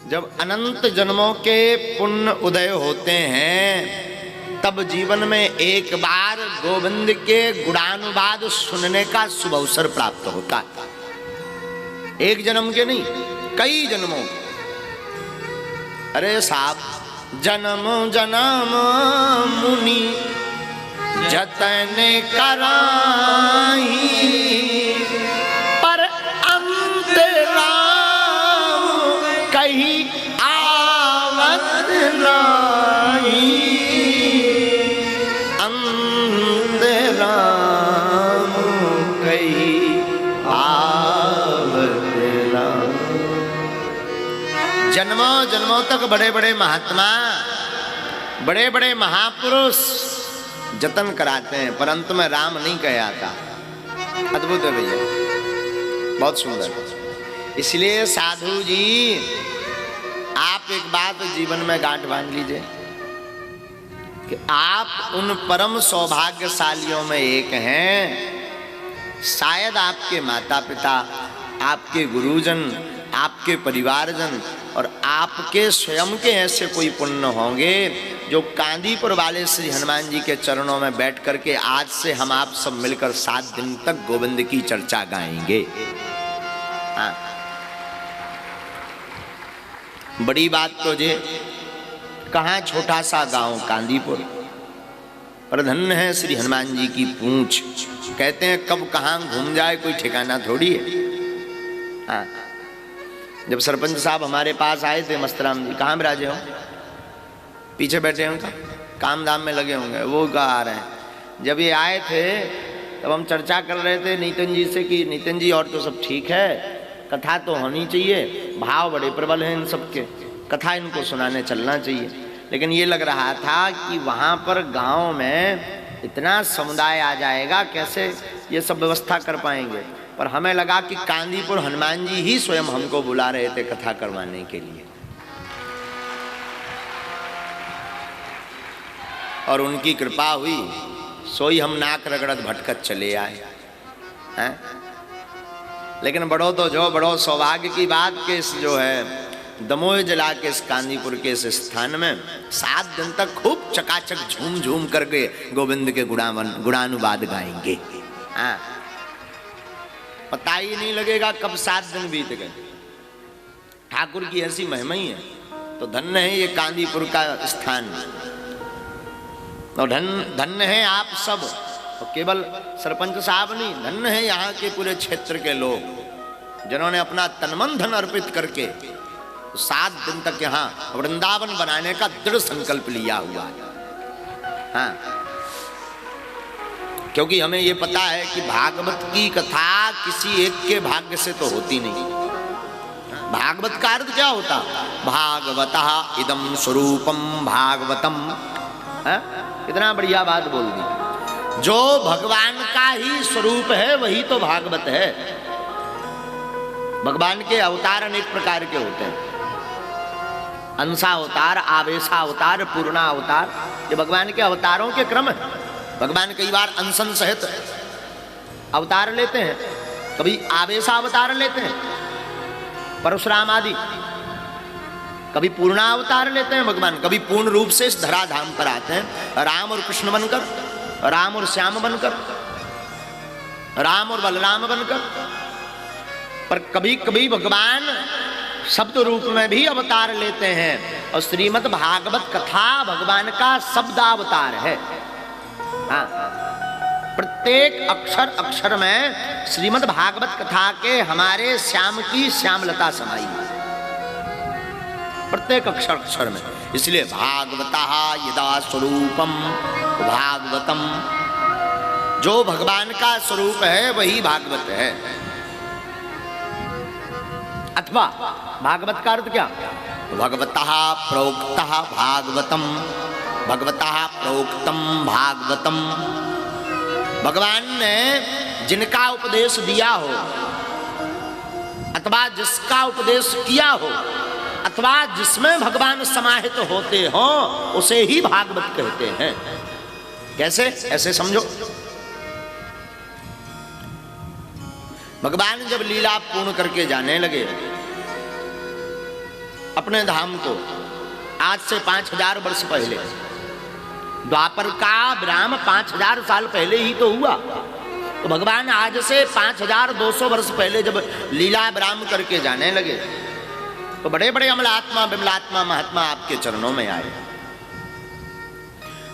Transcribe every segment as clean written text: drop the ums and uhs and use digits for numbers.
जब अनंत जन्मों के पुण्य उदय होते हैं तब जीवन में एक बार गोविंद के गुणानुवाद सुनने का शुभ अवसर प्राप्त होता है। एक जन्म के नहीं, कई जन्मों के। अरे साहब, जन्म जन्म मुनि जतन कराई, पर अंत राम कहीं आवत नाही। अंत राम कहीं आवत नाही। जन्मों जन्मों तक बड़े बड़े महात्मा, बड़े बड़े महापुरुष जतन कराते हैं, परंतु में राम नहीं कह आता। अद्भुत है भैया, बहुत सुंदर। इसलिए साधु जी, आप एक बात जीवन में गांठ बांध लीजिए कि आप उन परम सौभाग्यशालियों में एक हैं। शायद आपके माता पिता, आपके गुरुजन, आपके परिवारजन और आपके स्वयं के ऐसे कोई पुण्य होंगे जो कांदीपुर वाले श्री हनुमान जी के चरणों में बैठ करके आज से हम आप सब मिलकर 7 दिन तक गोविंद की चर्चा गाएंगे। हाँ, बड़ी बात तो जे, कहाँ छोटा सा गांव कांदीपुर, पर धन्य है श्री हनुमान जी की पूंछ। कहते हैं कब कहाँ घूम जाए कोई ठिकाना थोड़ी है। हाँ, जब सरपंच साहब हमारे पास आए थे, मस्तराम जी कहाँ बिराजे हो, पीछे बैठे होंगे, काम धाम में लगे होंगे, वो कहाँ आ रहे हैं। जब ये आए थे तब हम चर्चा कर रहे थे नितिन जी से कि नितिन जी और तो सब ठीक है, कथा तो होनी चाहिए, भाव बड़े प्रबल हैं इन सबके, कथा इनको सुनाने चलना चाहिए। लेकिन ये लग रहा था कि वहाँ पर गांव में इतना समुदाय आ जाएगा, कैसे ये सब व्यवस्था कर पाएंगे। पर हमें लगा कि कांदीपुर हनुमान जी ही स्वयं हमको बुला रहे थे कथा करवाने के लिए, और उनकी कृपा हुई, सोई हम नाक रगड़त भटकत चले आए हैं। लेकिन बड़ो तो जो बड़ो सौभाग्य की बात के इस जो है दमोह जिला के इस कांदीपुर के इस स्थान में 7 दिन तक खूब चकाचक झूम झूम करके गोविंद के गुणानुवाद गाएंगे। हाँ, पता ही नहीं लगेगा कब 7 दिन बीत गए। ठाकुर की ऐसी महिमा ही है। तो धन्य है ये कांदीपुर का स्थान, और धन्य है आप सब। और केवल सरपंच साहब नहीं, धन्य है यहाँ के पूरे क्षेत्र के लोग जिन्होंने अपना तनमन धन अर्पित करके 7 दिन तक यहाँ वृंदावन बनाने का दृढ़ संकल्प लिया हुआ है। हाँ, क्योंकि हमें ये पता है कि भागवत की कथा किसी एक के भाग्य से तो होती नहीं। भागवत का अर्थ क्या होता? भागवतः इदं स्वरूपम भागवतम। कितना बढ़िया बात बोल दी। जो भगवान का ही स्वरूप है वही तो भागवत है। भगवान के अवतार अनेक प्रकार के होते हैं, अंशावतार, आवेशावतार, पूर्णावतार, ये भगवान के अवतारों के क्रम है। भगवान कई बार अंशन सहित अवतार लेते हैं, कभी आवेशावतार लेते हैं, परशुराम आदि, कभी पूर्णावतार लेते हैं भगवान, कभी पूर्ण रूप से इस धराधाम पर आते हैं, राम और कृष्ण बनकर, राम और श्याम बनकर, राम और बलराम बनकर। पर कभी कभी भगवान शब्द रूप में भी अवतार लेते हैं, और श्रीमद् भागवत कथा भगवान का शब्दावतार है। हाँ, प्रत्येक अक्षर अक्षर में श्रीमद् भागवत कथा के हमारे श्याम की श्यामलता समाई, प्रत्येक अक्षर अक्षर में। इसलिए भागवतः यदा स्वरूपम भागवतम, जो भगवान का स्वरूप है वही भागवत है। अथवा भागवत का अर्थ क्या? भगवतः प्रोक्तः भागवतम, भगवतः प्रोक्तम भागवतम। भगवान ने जिनका उपदेश दिया हो, अथवा जिसका उपदेश किया हो, अथवा जिसमें भगवान समाहित होते हो, उसे ही भागवत कहते हैं। कैसे? ऐसे समझो, भगवान जब लीला पूर्ण करके जाने लगे अपने धाम को, आज से 5000 वर्ष पहले। द्वापर का विराम 5000 साल पहले ही तो हुआ। तो भगवान आज से 5200 वर्ष पहले जब लीला विराम करके जाने लगे, तो बड़े बड़े अमलात्मा विमलात्मा महात्मा आपके चरणों में आए।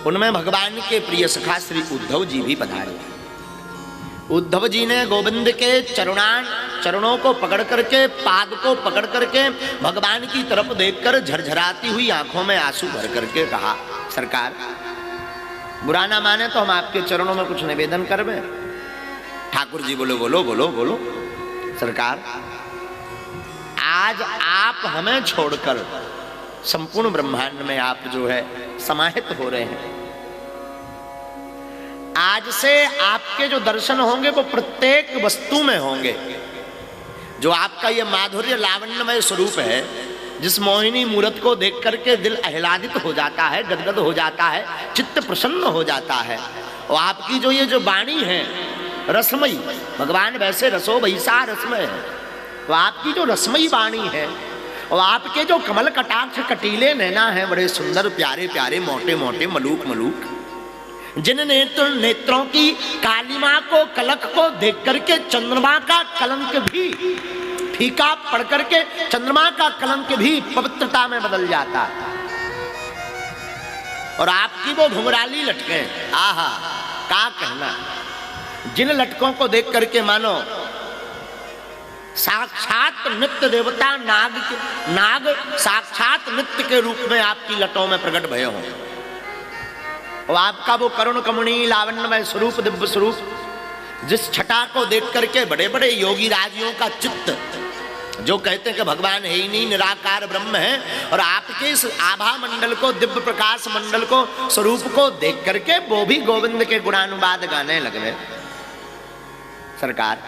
उनमें भगवान के प्रिय सखा श्री उद्धव जी भी पधारे। उद्धव जी ने गोविंद के चरणों को पकड़ करके, पाद को पकड़ करके भगवान की तरफ देखकर झरझराती हुई आंखों में आंसू भर करके कहा, सरकार बुरा ना माने तो हम आपके चरणों में कुछ निवेदन करवे। ठाकुर जी बोलो बोलो बोलो बोलो। सरकार, आज आप हमें छोड़कर संपूर्ण ब्रह्मांड में आप जो है समाहित हो रहे हैं। आज से आपके जो दर्शन होंगे वो प्रत्येक वस्तु में होंगे। जो आपका ये माधुर्य लावण्यमय स्वरूप है, जिस मोहिनी मूर्त को देख करके दिल आह्लादित हो जाता है, गदगद हो जाता है, चित्त प्रसन्न हो जाता है। और आपकी जो ये जो वाणी है रसमयी, भगवान वैसे रसो वैसा रसमय है, तो आपकी जो रसमयी वाणी है और आपके जो कमल कटाक्ष कटीले नैना है, बड़े सुंदर प्यारे प्यारे मोटे मोटे मलूक मलूक, जिन नेत्रों की कालिमा को कलक को देख करके चंद्रमा का कलंक भी फीका पड़ करके चंद्रमा का कलंक भी पवित्रता में बदल जाता है। और आपकी वो घुंघराली लटकें, आहा क्या कहना, जिन लटकों को देख करके मानो साक्षात नित्य देवता नाग साक्षात नित्य के रूप में आपकी लटों में प्रकट भय हो। और आपका वो करुण कमणी लावण्यमय स्वरूप, दिव्य स्वरूप, जिस छटा को देख करके बड़े बड़े योगी राजियों का चित्त, जो कहते हैं कि भगवान है ही नहीं, निराकार ब्रह्म है, और आपके इस आभा मंडल को, दिव्य प्रकाश मंडल को, स्वरूप को देख करके वो भी गोविंद के गुणानुवाद गाने लगे। सरकार,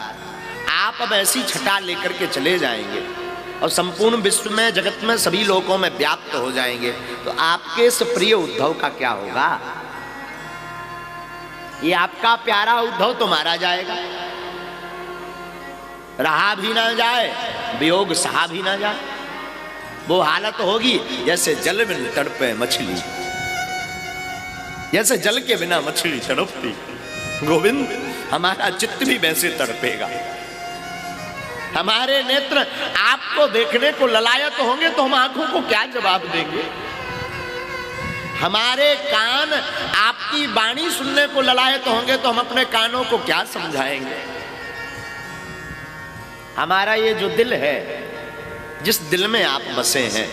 आप अब ऐसी छटा लेकर के चले जाएंगे और संपूर्ण विश्व में, जगत में, सभी लोगों में व्याप्त हो जाएंगे, तो आपके इस प्रिय उद्धव का क्या होगा? ये आपका प्यारा उद्धव तो मारा जाएगा, रहा भी ना जाए, वियोग सहा भी ना जाए। वो हालत होगी जैसे जल में तड़पे मछली, जैसे जल के बिना मछली तड़पती। गोविंद, हमारा चित्त भी वैसे तड़पेगा। हमारे नेत्र आपको देखने को ललायत होंगे तो हम आंखों को क्या जवाब देंगे? हमारे कान आपकी वाणी सुनने को ललायत होंगे तो हम अपने कानों को क्या समझाएंगे? हमारा ये जो दिल है, जिस दिल में आप बसे हैं,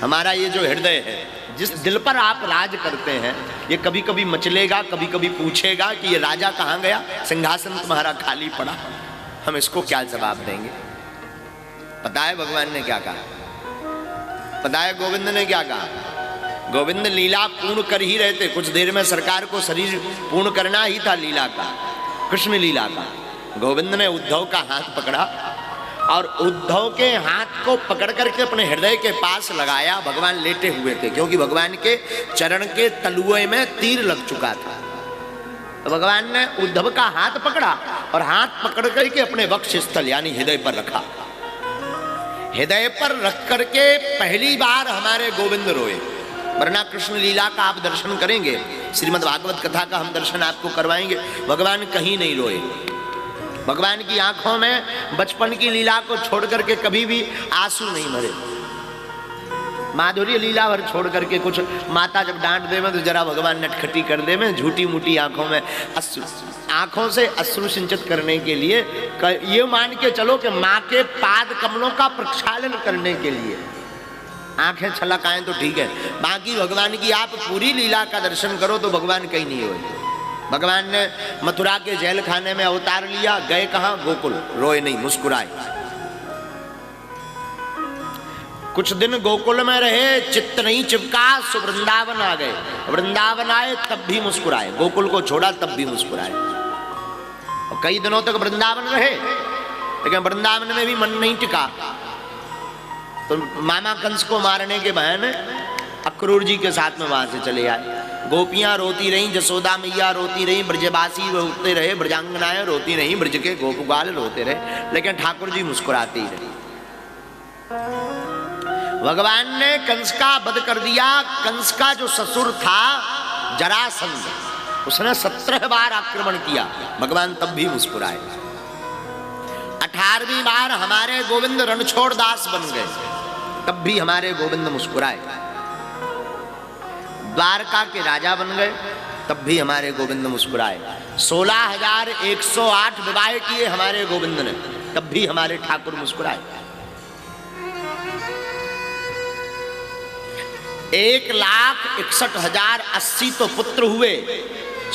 हमारा ये जो हृदय है, जिस दिल पर आप राज करते हैं, ये कभी कभी मचलेगा, कभी कभी पूछेगा कि ये राजा कहाँ गया, सिंहासन तुम्हारा खाली पड़ा। हम इसको क्या जवाब देंगे? पता है भगवान ने क्या कहा? पता है गोविंद ने क्या कहा? गोविंद लीला पूर्ण कर ही रहे थे, कुछ देर में सरकार को शरीर पूर्ण करना ही था लीला का, कृष्ण लीला का। गोविंद ने उद्धव का हाथ पकड़ा और उद्धव के हाथ को पकड़ करके अपने हृदय के पास लगाया। भगवान लेटे हुए थे, क्योंकि भगवान के चरण के तलुए में तीर लग चुका था। तो भगवान ने उद्धव का हाथ पकड़ा और हाथ पकड़ करके अपने वक्ष स्थल यानी हृदय पर रखा। हृदय पर रख करके पहली बार हमारे गोविंद रोए, वरना कृष्ण लीला का आप दर्शन करेंगे, श्रीमद् भागवत कथा का हम दर्शन आपको करवाएंगे, भगवान कहीं नहीं रोए। भगवान की आंखों में बचपन की लीला को छोड़ करके कभी भी आंसू नहीं भरे। माधुर्य लीला भर छोड़ करके, कुछ माता जब डांट दे में तो जरा भगवान नटखटी कर दे में, झूठी मूठी आंखों में अश्रु, आंखों से अश्रु सिंचित करने के लिए, ये मान के चलो कि माँ के पाद कमलों का प्रक्षालन करने के लिए आंखें छलकाएं तो ठीक है, बाकी भगवान की आप पूरी लीला का दर्शन करो तो भगवान कहीं नहीं होए। भगवान ने मथुरा के जेल खाने में अवतार लिया, गए कहां? गोकुल। रोए नहीं, मुस्कुराए। कुछ दिन गोकुल में रहे, चित्त नहीं चिपका, सो वृंदावन आ गए। वृंदावन आए तब भी मुस्कुराए, गोकुल को छोड़ा तब भी मुस्कुराए। और कई दिनों तक वृंदावन रहे, लेकिन वृंदावन में भी मन नहीं टिका। तो मामा कंस को मारने के बहाने अक्रूर जी के साथ में वहां से चले आए। गोपियां रोती रहीं, जसोदा मैया रोती रहीं, ब्रजवासी रोते रहे, ब्रजांगनाएं रोती रहीं, ब्रज के गोपबाल रोते रहे, लेकिन ठाकुर जी मुस्कुराते ही रहे। भगवान ने कंस का वध कर दिया। कंस का जो ससुर था जरासंध, उसने 17 बार आक्रमण किया, भगवान तब भी मुस्कुराए। 18वीं बार हमारे गोविंद रणछोड़ दास बन गए, तब भी हमारे गोविंद मुस्कुराए। द्वारका के राजा बन गए, तब भी हमारे गोविंद मुस्कुराए। 16,108 विवाह किए हमारे गोविंद ने, तब भी हमारे ठाकुर मुस्कुराए। 1,61,080 तो पुत्र हुए,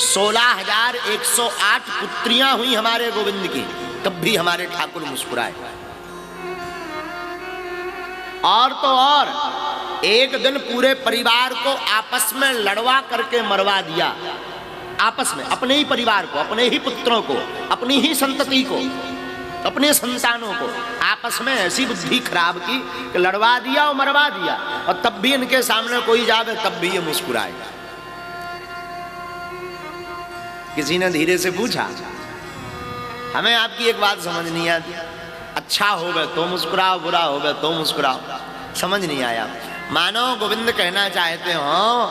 16,108 पुत्रियां हुई हमारे गोविंद की, तब भी हमारे ठाकुर मुस्कुराए। और तो और एक दिन पूरे परिवार को आपस में लड़वा करके मरवा दिया, आपस में, अपने ही परिवार को, अपने ही पुत्रों को, अपनी ही संतति को, अपने संतानों को आपस में ऐसी बुद्धि खराब की कि लड़वा दिया और मरवा दिया। और तब भी इनके सामने कोई जावे तब भी ये मुस्कुराए। किसी ने धीरे से पूछा, हमें आपकी एक बात समझ नहीं आती, अच्छा हो गए तो मुस्कुराओ, बुरा हो गए तो मुस्कुराओ, समझ नहीं आया। मानो गोविंद कहना चाहते हो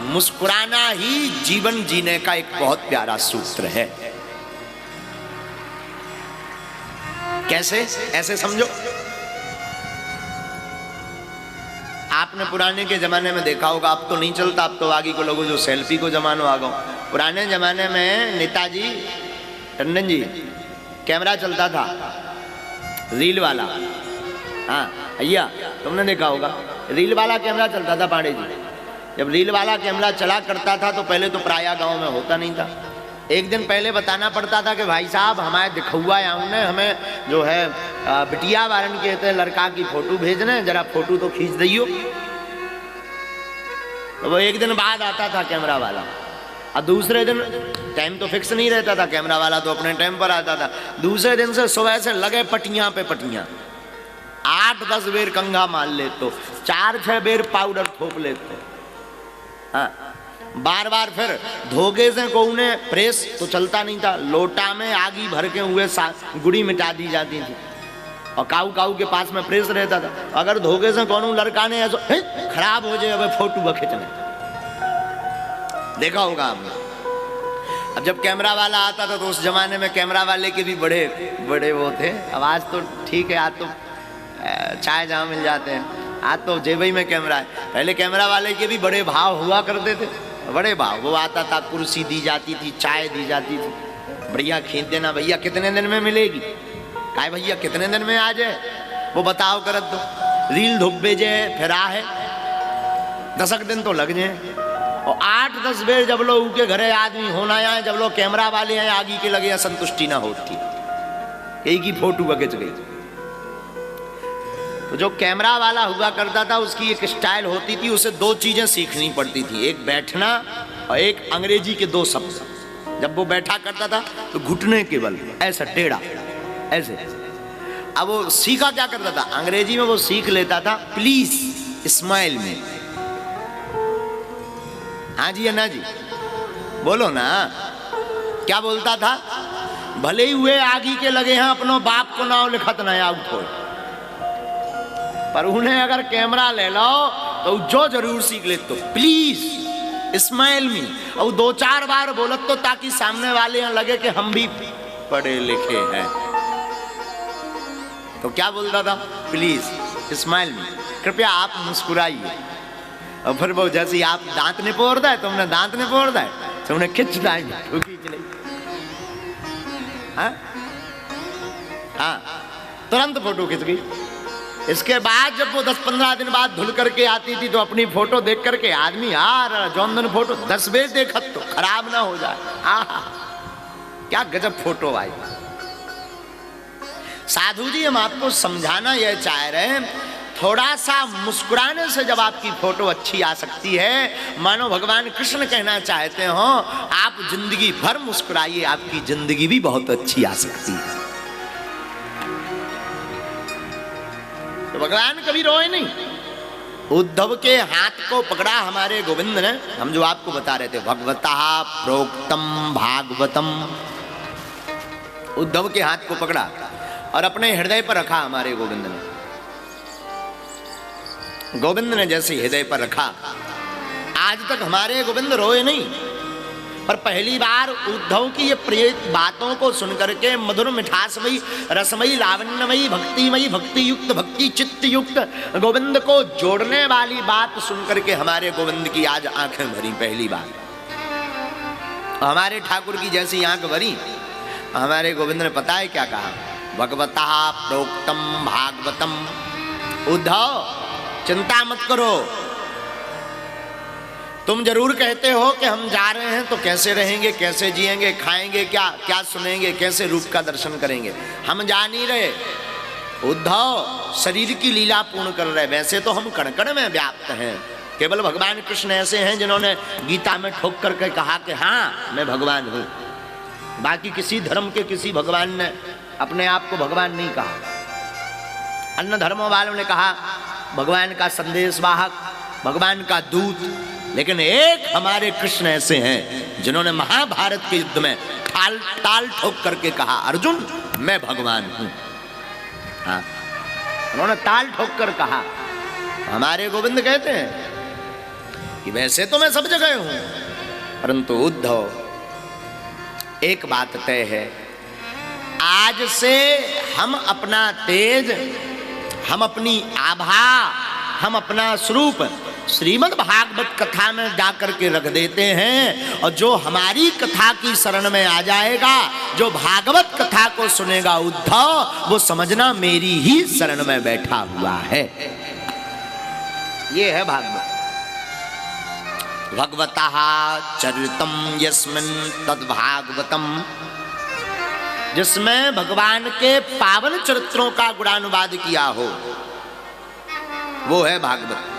मुस्कुराना ही जीवन जीने का एक बहुत प्यारा सूत्र है। कैसे? ऐसे समझो, आपने पुराने के जमाने में देखा होगा, अब तो नहीं चलता, अब तो आगे को लोगों जो सेल्फी को जमानो आ गो। पुराने जमाने में नेताजी टंडन जी कैमरा चलता था, रील वाला। हाँ भैया, तुमने देखा होगा रील वाला कैमरा चलता था पांडे जी। जब रील वाला कैमरा चला करता था तो पहले तो प्राय गांव में होता नहीं था। एक दिन पहले बताना पड़ता था कि भाई साहब हमारे दिखुआ ने हमें जो है बिटिया वारन कहते हैं लड़का की फोटो भेजने, जरा फोटो तो खींच दियो। तो वो एक दिन बाद आता था कैमरा वाला, और दूसरे दिन, टाइम तो फिक्स नहीं रहता था, कैमरा वाला तो अपने टाइम पर आता था। दूसरे दिन से सुबह से लगे पटियां पे पटियां, 8-10 बेर कंघा मार ले तो 4-6 बेर पाउडर थोप लेते। हाँ, बार बार फिर धोखे से को उन्हें प्रेस तो चलता नहीं था, लोटा में आगी भर के हुए गुड़ी मिटा दी जाती थी, और काऊ काऊ के पास में प्रेस रहता था। अगर धोखे से कौन लड़का ने ऐसा खराब हो जाए अब फोटो खींचने, देखा होगा आपने। अब जब कैमरा वाला आता था तो उस जमाने में कैमरा वाले के भी बड़े बड़े वो थे, आवाज तो ठीक है, आज तो चाय जहाँ मिल जाते हैं, आज तो जेबी में कैमरा है। पहले कैमरा वाले के भी बड़े भाव हुआ करते थे, बड़े भाव। वो आता था, कुर्सी दी जाती थी, चाय दी जाती थी, बढ़िया खींच देना, भैया कितने दिन में मिलेगी, काय भैया कितने दिन में आ जाए, वो बताओ करत दो। रील धुप भेजे फिर है 10 दिन तो लग जाए। और 8-10 बेर जब लोग के घरे आदमी होना आए, जब लोग कैमरा वाले हैं आगे के लगे, संतुष्टि ना होती, एक ही फोटो खींच गई। तो जो कैमरा वाला हुआ करता था उसकी एक स्टाइल होती थी, उसे 2 चीजें सीखनी पड़ती थी, एक बैठना और एक अंग्रेजी के 2 शब्द। जब वो बैठा करता था तो घुटने के बल ऐसा टेढ़ा ऐसे। अब वो सीखा क्या करता था, अंग्रेजी में वो सीख लेता था प्लीज स्माइल में। हाँ जी अन्ना जी बोलो ना, क्या बोलता था, भले ही हुए आगे के लगे हैं अपनों बाप को नाव लिखत ना आउट हो, पर उन्हें अगर कैमरा ले लो तो जो जरूर सीख ले, तो प्लीज स्माइल मी, और 2-4 बार बोलत तो ताकि सामने वाले यहाँ लगे कि हम भी पढ़े लिखे हैं। तो क्या बोलता था, प्लीज स्माइल मी, कृपया आप मुस्कुराइए। और फिर वो जैसे आप दांत निपोड़ता है, तुमने दांत निपोड़ता है तो उन्हें खिंच लाएंगे, खींच ले। हाँ, तुरंत फोटो खिंच गई। इसके बाद जब वो 10-15 दिन बाद धुल करके आती थी तो अपनी फोटो देख करके आदमी यार जौनदन फोटो 10 बेर देखत तो खराब ना हो जाए। आहा, क्या गजब फोटो आई। साधु जी हम आपको समझाना यह चाह रहे हैं, थोड़ा सा मुस्कुराने से जब आपकी फोटो अच्छी आ सकती है, मानो भगवान कृष्ण कहना चाहते हो आप जिंदगी भर मुस्कुराइए, आपकी जिंदगी भी बहुत अच्छी आ सकती है। तो भगवान कभी रोए नहीं। उद्धव के हाथ को पकड़ा हमारे गोविंद ने, हम जो आपको बता रहे थे, भगवतः प्रोक्तम भागवतम, उद्धव के हाथ को पकड़ा और अपने हृदय पर रखा हमारे गोविंद ने। गोविंद ने जैसे हृदय पर रखा। आज तक हमारे गोविंद रोए नहीं, पर पहली बार उद्धव की ये प्रिय बातों को सुनकर के मधुर मिठासमयी रसमयी लावण्यमयी भक्तिमयी भक्ति युक्त भक्ति चित्त युक्त गोविंद को जोड़ने वाली बात सुनकर के हमारे गोविंद की आज आंखें भरी। पहली बार हमारे ठाकुर की जैसी आंख भरी। हमारे गोविंद ने पता है क्या कहा? भगवता प्रोक्तम भागवतम। उद्धव चिंता मत करो, तुम जरूर कहते हो कि हम जा रहे हैं तो कैसे रहेंगे, कैसे जिएंगे, खाएंगे क्या, क्या सुनेंगे, कैसे रूप का दर्शन करेंगे। हम जा नहीं रहे उद्धव, शरीर की लीला पूर्ण कर रहे। वैसे तो हम कण कण में व्याप्त हैं। केवल भगवान कृष्ण ऐसे हैं जिन्होंने गीता में ठोक करके कहा कि हाँ मैं भगवान हूं। बाकी किसी धर्म के किसी भगवान ने अपने आप को भगवान नहीं कहा। अन्य धर्मों वालों ने कहा भगवान का संदेशवाहक, भगवान का दूत। लेकिन एक हमारे कृष्ण ऐसे हैं जिन्होंने महाभारत के युद्ध में ताल ठोक करके कहा अर्जुन मैं भगवान हूं। हाँ, उन्होंने ताल ठोक कर कहा। हमारे गोविंद कहते हैं कि वैसे तो मैं सब जगह हूं, परंतु उद्धव एक बात तय है, आज से हम अपना तेज, हम अपनी आभा, हम अपना स्वरूप श्रीमद् भागवत कथा में जाकर के रख देते हैं। और जो हमारी कथा की शरण में आ जाएगा, जो भागवत कथा को सुनेगा उद्धव, वो समझना मेरी ही शरण में बैठा हुआ है। ये है भागवत। भगवतः चरितम यस्मिन् तद्भागवतम, जिसमें भगवान के पावन चरित्रों का गुणानुवाद किया हो, वो है भागवत।